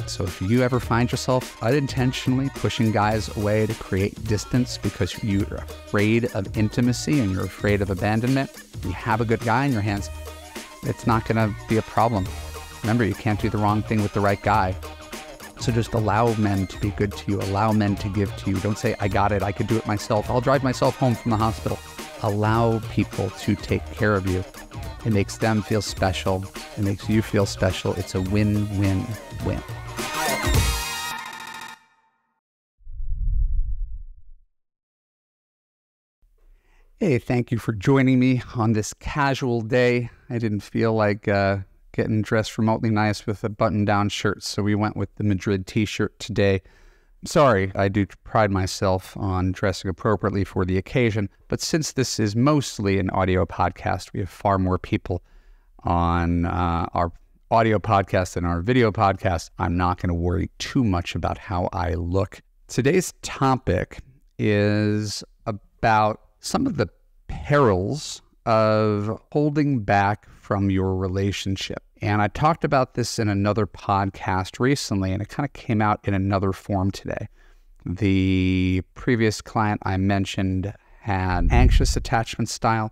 So if you ever find yourself unintentionally pushing guys away to create distance because you're afraid of intimacy and you're afraid of abandonment, you have a good guy in your hands, it's not going to be a problem. Remember, you can't do the wrong thing with the right guy. So just allow men to be good to you. Allow men to give to you. Don't say, I got it. I could do it myself. I'll drive myself home from the hospital. Allow people to take care of you. It makes them feel special. It makes you feel special. It's a win-win-win. Hey, thank you for joining me on this casual day. I didn't feel like getting dressed remotely nice with a button-down shirt, so we went with the Madrid t-shirt today. Sorry, I do pride myself on dressing appropriately for the occasion, but since this is mostly an audio podcast, we have far more people on our audio podcast than our video podcast. I'm not going to worry too much about how I look. Today's topic is about some of the perils of holding back from your relationship. And I talked about this in another podcast recently, and it kind of came out in another form today. The previous client I mentioned had anxious attachment style.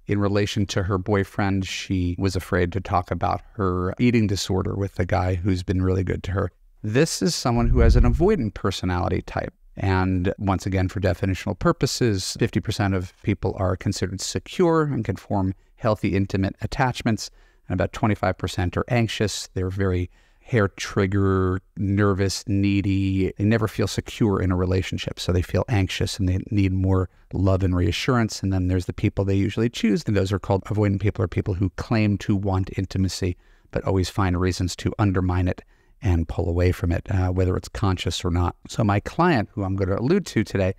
In relation to her boyfriend, she was afraid to talk about her eating disorder with the guy who's been really good to her. This is someone who has an avoidant personality type. And once again, for definitional purposes, 50% of people are considered secure and can form healthy, intimate attachments, and about 25% are anxious. They're very hair trigger, nervous, needy. They never feel secure in a relationship, so they feel anxious and they need more love and reassurance. And then there's the people they usually choose, and those are called avoidant people, or people who claim to want intimacy, but always find reasons to undermine it and pull away from it, whether it's conscious or not. So my client, who I'm going to allude to today,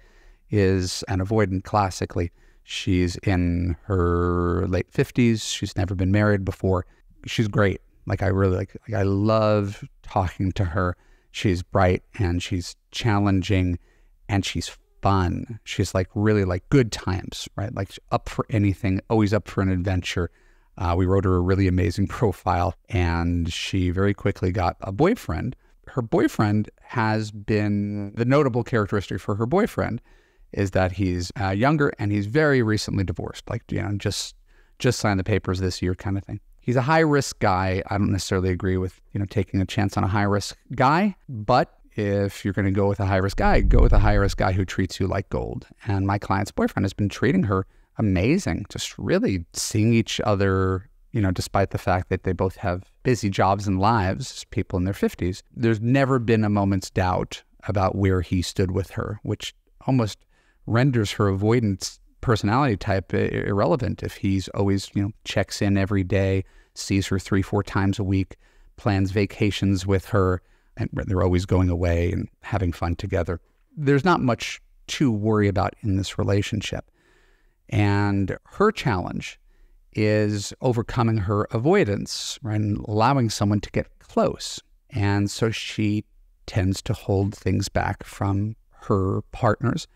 is an avoidant classically. She's in her late 50s. She's never been married before. She's great. I love talking to her. She's bright and she's challenging and she's fun. She's really good times, right? Like up for anything, always up for an adventure. We wrote her a really amazing profile, and she very quickly got a boyfriend. Her boyfriend has been, the notable characteristic for her boyfriend is that he's younger and he's very recently divorced, just signed the papers this year kind of thing. He's a high-risk guy. I don't necessarily agree with, taking a chance on a high-risk guy, but if you're going to go with a high-risk guy, go with a high-risk guy who treats you like gold. And my client's boyfriend has been treating her amazing, just really seeing each other, despite the fact that they both have busy jobs and lives, people in their 50s. There's never been a moment's doubt about where he stood with her, which almost renders her avoidance personality type irrelevant. If he's always, checks in every day, sees her 3-4 times a week, plans vacations with her, and they're always going away and having fun together. There's not much to worry about in this relationship. And her challenge is overcoming her avoidance, right, and allowing someone to get close. And so she tends to hold things back from her partners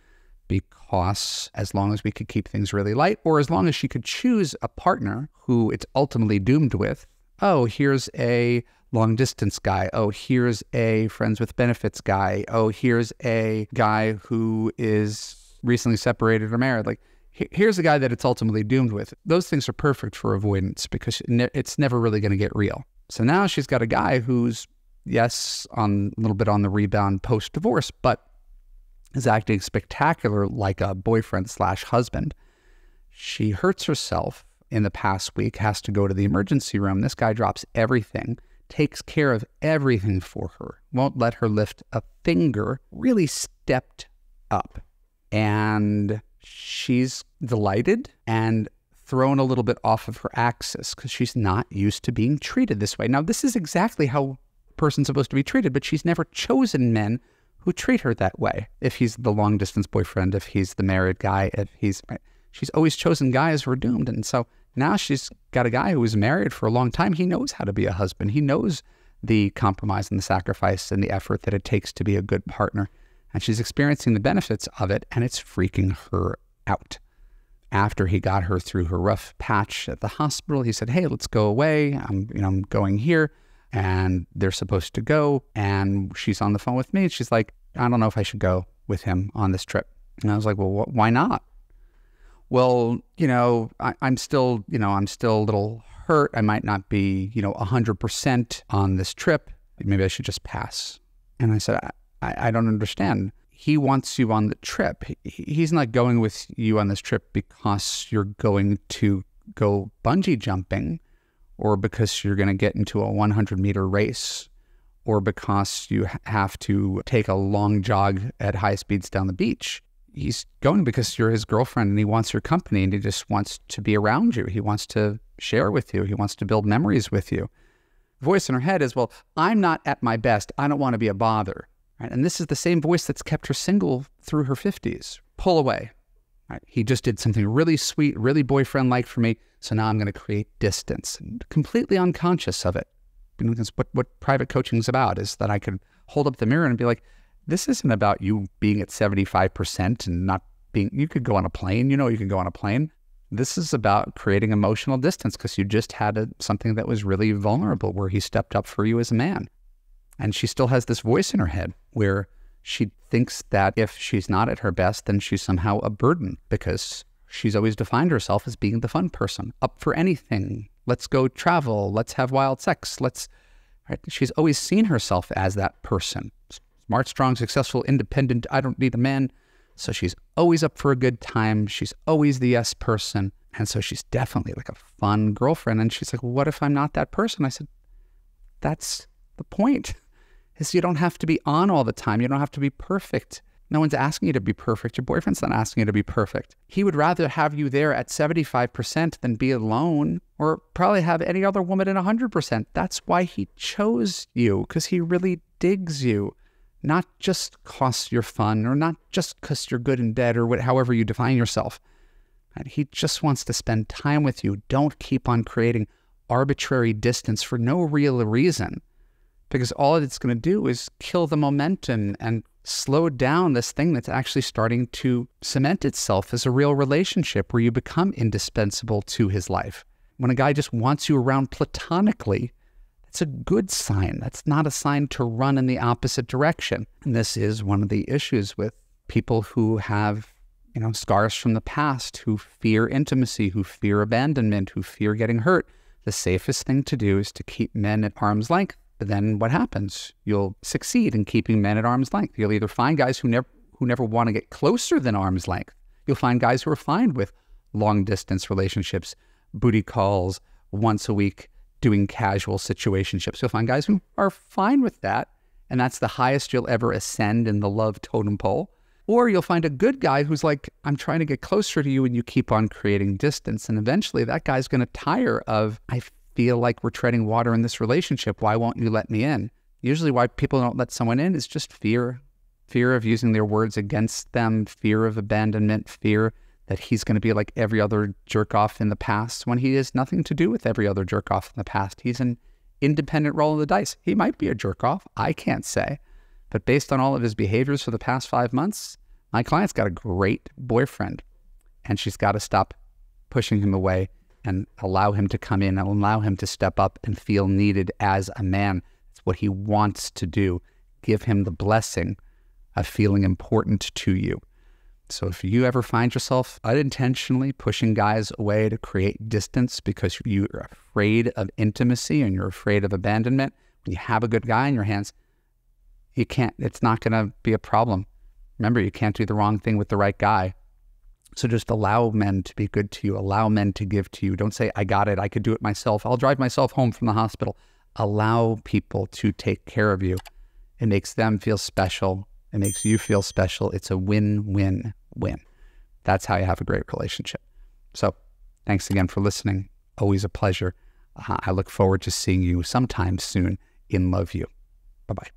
because as long as we could keep things really light, or as long as she could choose a partner who it's ultimately doomed with, oh, here's a long distance guy. Oh, here's a friends with benefits guy. Oh, here's a guy who is recently separated or married. Here's a guy that it's ultimately doomed with. Those things are perfect for avoidance because it's never really going to get real. So now she's got a guy who's, yes, a little bit on the rebound post-divorce, but is acting spectacular like a boyfriend/husband. She hurts herself in the past week, has to go to the emergency room. This guy drops everything, takes care of everything for her, won't let her lift a finger, really stepped up. And she's delighted and thrown a little bit off of her axis because she's not used to being treated this way. Now, this is exactly how a person's supposed to be treated, but she's never chosen men who treat her that way. If he's the long-distance boyfriend, if he's the married guy, she's always chosen guys who are doomed. And so now she's got a guy who was married for a long time. He knows how to be a husband. He knows the compromise and the sacrifice and the effort that it takes to be a good partner. And she's experiencing the benefits of it, and it's freaking her out. After he got her through her rough patch at the hospital, he said, hey, let's go away. I'm going here. and they're supposed to go, and she's on the phone with me, and she's like, I don't know if I should go with him on this trip. And I was like, well, why not? Well, I'm still a little hurt. I might not be, 100% on this trip. Maybe I should just pass. And I said, I don't understand. He wants you on the trip. He's not going with you on this trip because you're going to go bungee jumping, or because you're going to get into a 100-meter race, or because you have to take a long jog at high speeds down the beach. He's going because you're his girlfriend and he wants your company and he just wants to be around you. He wants to share with you. He wants to build memories with you. The voice in her head is, well, I'm not at my best. I don't want to be a bother. Right? And this is the same voice that's kept her single through her 50s. Pull away. Right? He just did something really sweet, really boyfriend-like for me, so now I'm going to create distance. Completely unconscious of it. Because what private coaching is about is that I could hold up the mirror and be like, this isn't about you being at 75% and not being, you could go on a plane, you can go on a plane. This is about creating emotional distance because you just had something that was really vulnerable where he stepped up for you as a man. And she still has this voice in her head where she thinks that if she's not at her best, then she's somehow a burden because she's always defined herself as being the fun person, up for anything. Let's go travel. Let's have wild sex. Right? She's always seen herself as that person. Smart, strong, successful, independent. I don't need a man. So she's always up for a good time. She's always the yes person. And so she's definitely like a fun girlfriend. And she's like, well, what if I'm not that person? I said, that's the point, is you don't have to be on all the time. You don't have to be perfect. No one's asking you to be perfect. Your boyfriend's not asking you to be perfect. He would rather have you there at 75% than be alone, or probably have any other woman at 100%. That's why he chose you, because he really digs you. Not just because you're fun, or not just because you're good in bed, or however you define yourself. And he just wants to spend time with you. Don't keep on creating arbitrary distance for no real reason, because all it's going to do is kill the momentum and slow down this thing that's actually starting to cement itself as a real relationship where you become indispensable to his life. When a guy just wants you around platonically, that's a good sign. That's not a sign to run in the opposite direction. And this is one of the issues with people who have, scars from the past, who fear intimacy, who fear abandonment, who fear getting hurt. The safest thing to do is to keep men at arm's length. But then what happens? You'll succeed in keeping men at arm's length. You'll either find guys who never want to get closer than arm's length. You'll find guys who are fine with long distance relationships, booty calls, once a week, doing casual situationships. You'll find guys who are fine with that, and that's the highest you'll ever ascend in the love totem pole. Or you'll find a good guy who's like, I'm trying to get closer to you, and you keep on creating distance. And eventually that guy's going to tire of, I feel like we're treading water in this relationship. Why won't you let me in? Usually why people don't let someone in is just fear. Fear of using their words against them, fear of abandonment, fear that he's going to be like every other jerk-off in the past when he has nothing to do with every other jerk-off in the past. He's an independent roll of the dice. He might be a jerk-off. I can't say. But based on all of his behaviors for the past 5 months, my client's got a great boyfriend, and she's got to stop pushing him away and allow him to come in and allow him to step up and feel needed as a man. It's what he wants to do. Give him the blessing of feeling important to you. So if you ever find yourself unintentionally pushing guys away to create distance because you're afraid of intimacy and you're afraid of abandonment, when you have a good guy in your hands, it's not going to be a problem. Remember, you can't do the wrong thing with the right guy. So just allow men to be good to you. Allow men to give to you. Don't say, I got it. I could do it myself. I'll drive myself home from the hospital. Allow people to take care of you. It makes them feel special. It makes you feel special. It's a win-win-win. That's how you have a great relationship. So thanks again for listening. Always a pleasure. I look forward to seeing you sometime soon in Love You. Bye-bye.